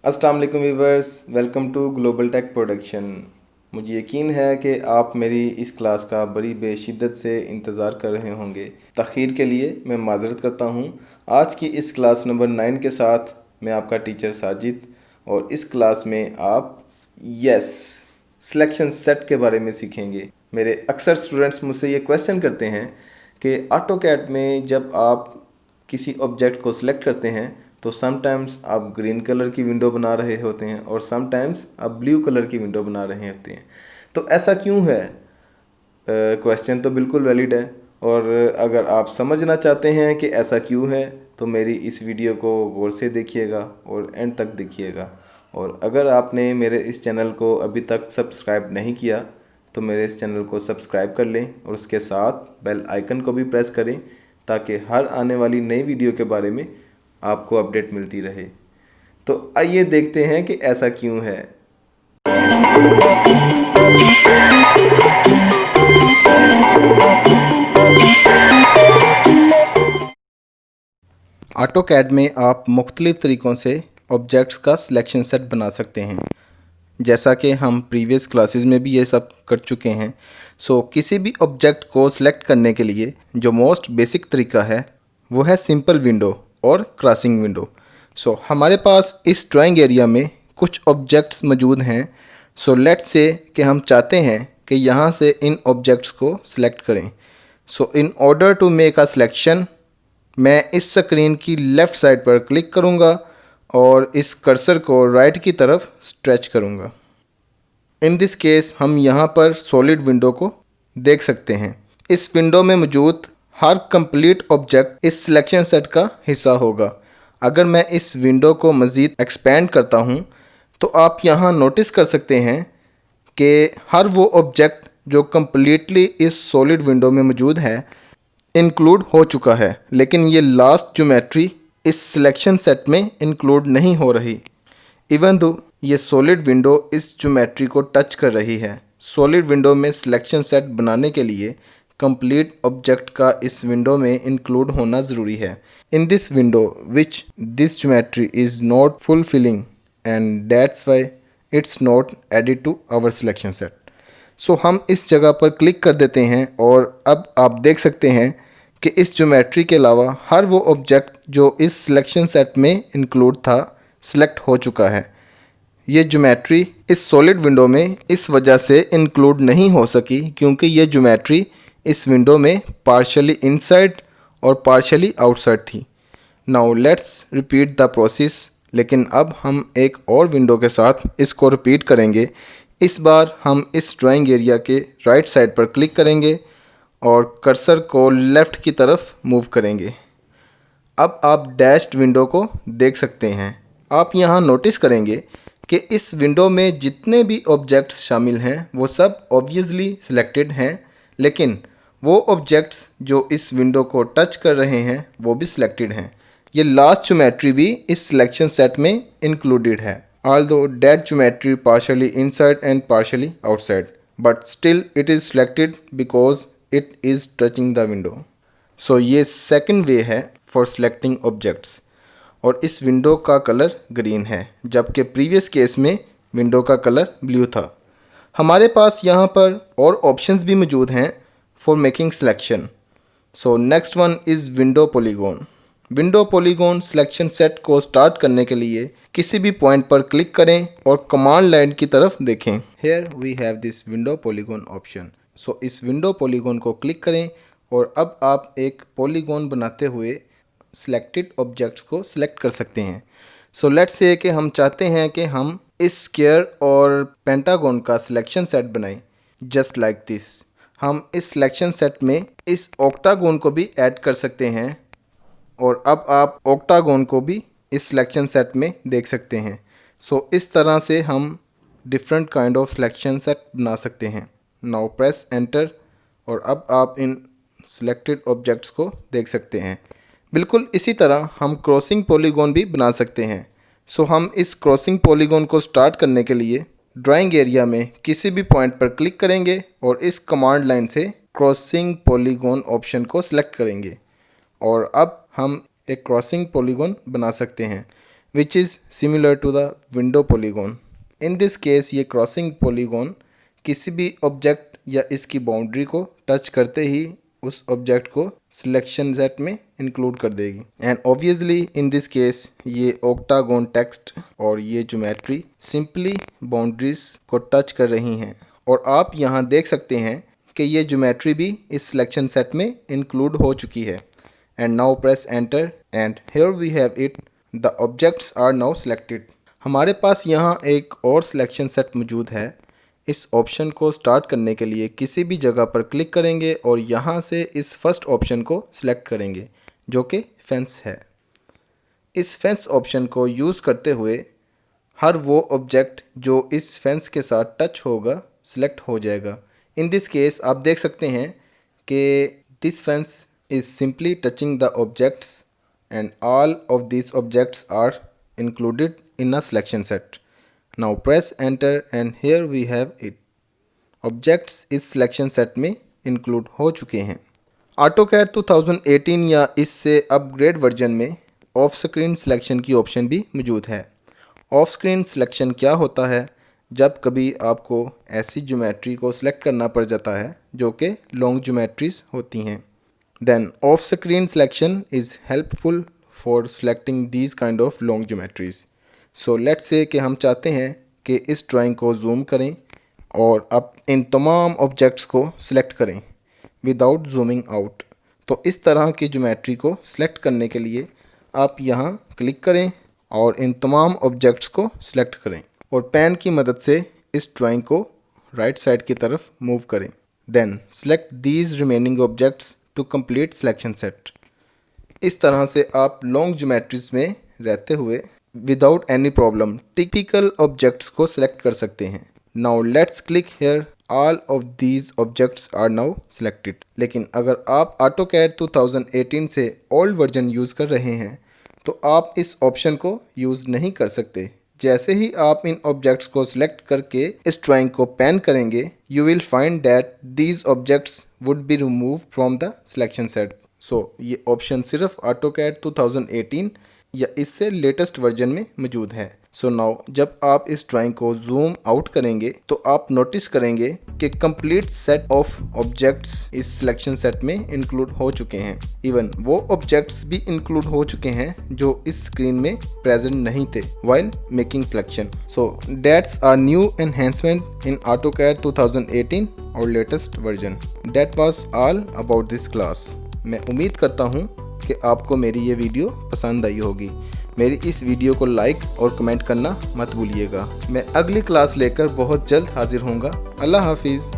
अस्सलाम वालेकुम viewers, welcome to global tech production. मुझे यकीन है कि आप मेरी इस क्लास का बड़ी बेशिद्दत से इंतज़ार कर रहे होंगे। तख़ीर के लिए मैं माज़रत करता हूँ। आज की इस क्लास नंबर 9 के साथ मैं आपका टीचर साजिद, और इस क्लास में आप सिलेक्शन सेट के बारे में सीखेंगे। मेरे अक्सर स्टूडेंट्स मुझसे ये क्वेश्चन करते हैं कि ऑटोकैड में जब आप किसी ऑब्जेक्ट को सिलेक्ट करते हैं तो समटाइम्स आप ग्रीन कलर की विंडो बना रहे होते हैं और समटाइम्स आप ब्लू कलर की विंडो बना रहे होते हैं। तो ऐसा क्यों है? क्वेश्चन तो बिल्कुल वैलिड है, और अगर आप समझना चाहते हैं कि ऐसा क्यों है तो मेरी इस वीडियो को गौर से देखिएगा और एंड तक देखिएगा। और अगर आपने मेरे इस चैनल को अभी तक सब्सक्राइब नहीं किया तो मेरे इस चैनल को सब्सक्राइब कर लें और उसके साथ बेल आइकन को भी प्रेस करें ताकि हर आने वाली नई वीडियो के बारे में आपको अपडेट मिलती रहे। तो आइए देखते हैं कि ऐसा क्यों है। ऑटोकैड में आप मुख्तलिफ़ तरीक़ों से ऑब्जेक्ट्स का सिलेक्शन सेट बना सकते हैं, जैसा कि हम प्रीवियस क्लासेस में भी ये सब कर चुके हैं। किसी भी ऑब्जेक्ट को सिलेक्ट करने के लिए जो मोस्ट बेसिक तरीका है वो है सिंपल विंडो और क्रॉसिंग विंडो। हमारे पास इस ड्राइंग एरिया में कुछ ऑब्जेक्ट्स मौजूद हैं। लेट्स से कि हम चाहते हैं कि यहाँ से इन ऑब्जेक्ट्स को सिलेक्ट करें। In order to make a selection, मैं इस स्क्रीन की लेफ़्ट साइड पर क्लिक करूँगा और इस कर्सर को राइट की तरफ स्ट्रेच करूँगा। इन दिस केस हम यहाँ पर सॉलिड विंडो को देख सकते हैं। इस विंडो में मौजूद हर कंप्लीट ऑब्जेक्ट इस सिलेक्शन सेट का हिस्सा होगा। अगर मैं इस विंडो को मज़ीद एक्सपेंड करता हूँ तो आप यहाँ नोटिस कर सकते हैं कि हर वो ऑब्जेक्ट जो कम्प्लीटली इस सॉलिड विंडो में मौजूद है इंक्लूड हो चुका है, लेकिन ये लास्ट ज्योमेट्री इस सिलेक्शन सेट में इंक्लूड नहीं हो रही। इवन दो ये सॉलिड विंडो इस ज्योमेट्री को टच कर रही है। सॉलिड विंडो में सिलेक्शन सेट बनाने के लिए कंप्लीट ऑब्जेक्ट का इस विंडो में इंक्लूड होना ज़रूरी है। In this window which this geometry is not fulfilling and that's why it's not added to our selection set. हम इस जगह पर क्लिक कर देते हैं और अब आप देख सकते हैं कि इस ज्योमेट्री के अलावा हर वो ऑब्जेक्ट जो इस सिलेक्शन सेट में इंक्लूड था सिलेक्ट हो चुका है। ये ज्योमेट्री इस सॉलिड विंडो में इस वजह से इंक्लूड नहीं हो सकी क्योंकि ये ज्योमेट्री इस विंडो में पार्शली इनसाइड और पार्शली आउटसाइड थी। Now let's repeat the process, लेकिन अब हम एक और विंडो के साथ इसको रिपीट करेंगे। इस बार हम इस ड्राइंग एरिया के राइट साइड पर क्लिक करेंगे और कर्सर को लेफ़्ट की तरफ मूव करेंगे। अब आप डैश्ड विंडो को देख सकते हैं। आप यहाँ नोटिस करेंगे कि इस विंडो में जितने भी ऑब्जेक्ट्स शामिल हैं वो सब ऑब्वियसली सिलेक्टेड हैं, लेकिन वो ऑब्जेक्ट्स जो इस विंडो को टच कर रहे हैं वो भी सिलेक्टेड हैं। ये लास्ट ज्योमेट्री भी इस सिलेक्शन सेट में इंक्लूडेड है। although that geometry partially inside and partially outside, but still it is selected because it is touching the window. ये सेकंड वे है फॉर सेलेक्टिंग ऑब्जेक्ट्स, और इस विंडो का कलर ग्रीन है जबकि प्रीवियस केस में विंडो का कलर ब्लू था। हमारे पास यहाँ पर और ऑप्शंस भी मौजूद हैं for making selection. Next one is window polygon. Window polygon selection set को स्टार्ट करने के लिए किसी भी पॉइंट पर क्लिक करें और कमांड लाइन की तरफ देखें। Here we have this window polygon option. इस विंडो पॉलीगॉन को क्लिक करें और अब आप एक पॉलीगॉन बनाते हुए सिलेक्टेड ऑब्जेक्ट्स को सिलेक्ट कर सकते हैं। लेट्स से कि हम चाहते हैं कि हम इस स्क्वायर और पेंटागन का सिलेक्शन सेट बनाएं जस्ट लाइक दिस। हम इस सिलेक्शन सेट में इस ऑक्टागन को भी ऐड कर सकते हैं और अब आप ऑक्टागन को भी इस सिलेक्शन सेट में देख सकते हैं। इस तरह से हम different kind of selection set बना सकते हैं। नाउ प्रेस एंटर और अब आप इन सिलेक्टेड ऑब्जेक्ट्स को देख सकते हैं। बिल्कुल इसी तरह हम क्रॉसिंग पॉलीगॉन भी बना सकते हैं। हम इस क्रॉसिंग पॉलीगॉन को स्टार्ट करने के लिए ड्राइंग एरिया में किसी भी पॉइंट पर क्लिक करेंगे और इस कमांड लाइन से क्रॉसिंग पॉलीगॉन ऑप्शन को सिलेक्ट करेंगे और अब हम एक क्रॉसिंग पॉलीगॉन बना सकते हैं। which is similar to the window polygon. In this case ये क्रॉसिंग पॉलीगॉन किसी भी ऑब्जेक्ट या इसकी बाउंड्री को टच करते ही उस ऑब्जेक्ट को सिलेक्शन सेट में इंक्लूड कर देगी। And obviously in this case ये ऑक्टागोन टेक्स्ट और ये ज्योमेट्री सिंपली बाउंड्रीज को टच कर रही हैं और आप यहाँ देख सकते हैं कि ये ज्योमेट्री भी इस सिलेक्शन सेट में इंक्लूड हो चुकी है। And now press enter and here we have it, the objects are now selected. हमारे पास यहाँ एक और सिलेक्शन सेट मौजूद है। इस ऑप्शन को स्टार्ट करने के लिए किसी भी जगह पर क्लिक करेंगे और यहाँ से इस फर्स्ट ऑप्शन को सिलेक्ट करेंगे जो कि फेंस है। इस फेंस ऑप्शन को यूज़ करते हुए हर वो ऑब्जेक्ट जो इस फेंस के साथ टच होगा सिलेक्ट हो जाएगा। इन दिस केस आप देख सकते हैं कि this fence is simply touching the objects and all of these objects are included in a selection set. Now press enter and here we have it. Objects इस selection set में include हो चुके हैं। AutoCAD 2018 या इससे upgrade version में of screen selection की option भी मौजूद है। ऑफ स्क्रीन सिलेक्शन क्या होता है? जब कभी आपको ऐसी ज्योमेट्री को सिलेक्ट करना पड़ जाता है जो कि लॉन्ग ज्योमेट्रीज होती हैं, then off screen selection is helpful for selecting these kind of long geometries. So let's say कि हम चाहते हैं कि इस ड्राइंग को जूम करें और अब इन तमाम ऑब्जेक्ट्स को सिलेक्ट करें विदाउट जूमिंग आउट। तो इस तरह की ज्योमेट्री को सिलेक्ट करने के लिए आप यहाँ क्लिक करें और इन तमाम ऑब्जेक्ट्स को सिलेक्ट करें और पेन की मदद से इस ड्राइंग को राइट साइड की तरफ मूव करें। Then select these remaining objects to complete selection set. इस तरह से आप लॉन्ग ज्योमेट्रीज में रहते हुए without any problem typical objects को सिलेक्ट कर सकते हैं। Now let's click here, all of these objects are now selected. लेकिन अगर आप AutoCAD 2018 से ओल्ड वर्जन यूज़ कर रहे हैं तो आप इस ऑप्शन को यूज़ नहीं कर सकते। जैसे ही आप इन ऑब्जेक्ट्स को सिलेक्ट करके इस ड्राइंग को पैन करेंगे, you will find that these objects would be remove from the selection set. So ये ऑप्शन सिर्फ AutoCAD 2018 या इससे लेटेस्ट वर्जन में मौजूद है। सो नाउ जब आप इस ड्राइंग को जूम आउट करेंगे तो आप नोटिस करेंगे कि कंप्लीट सेट ऑफ ऑब्जेक्ट्स इस सिलेक्शन सेट में इंक्लूड हो चुके हैं। इवन वो ऑब्जेक्ट्स भी इंक्लूड हो चुके हैं जो इस स्क्रीन में प्रेजेंट नहीं थे while making selection. So that's are new enhancement in AutoCAD 2018 और latest version. That was all about this class. मैं उम्मीद करता हूँ कि आपको मेरी ये वीडियो पसंद आई होगी। मेरी इस वीडियो को लाइक और कमेंट करना मत भूलिएगा। मैं अगली क्लास लेकर बहुत जल्द हाजिर होऊंगा। अल्लाह हाफिज़।